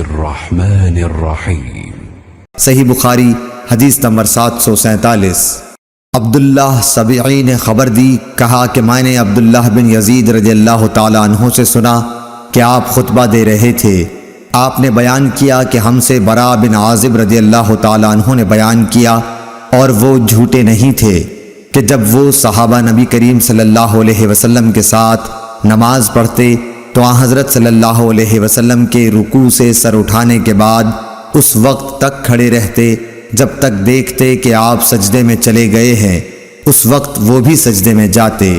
बिस्मिल्लाहिर्रहमानिर्रहीम। सही बुखारी हदीस नंबर 747। अब्दुल्लाह सबई ने खबर दी, कहा कि मैंने अब्दुल्लाह बिन यजीद रज़ियल्लाहु ताला अन्हु से सुना कि आप खुतबा दे रहे थे। आपने बयान किया कि हमसे बरा बिन आज़िब रज़ियल्लाहु ताला अन्हु ने बयान किया और वो झूठे नहीं थे कि जब वो सहाबा नबी करीम सल्लल्लाहु अलैहि वसल्लम के साथ नमाज पढ़ते तो हज़रत सल्लल्लाहु अलैहि वसल्लम के रुकू से सर उठाने के बाद उस वक्त तक खड़े रहते जब तक देखते कि आप सजदे में चले गए हैं, उस वक्त वो भी सजदे में जाते।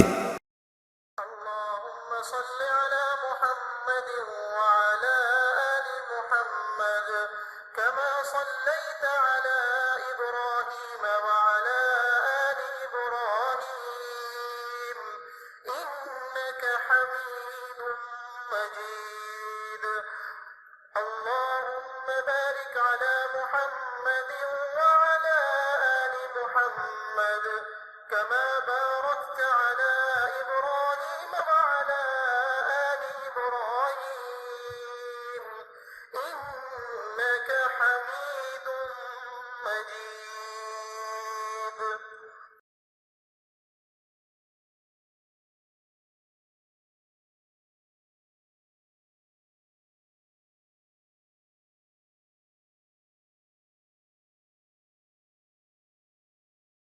كما باركت على إبراهيم وعلى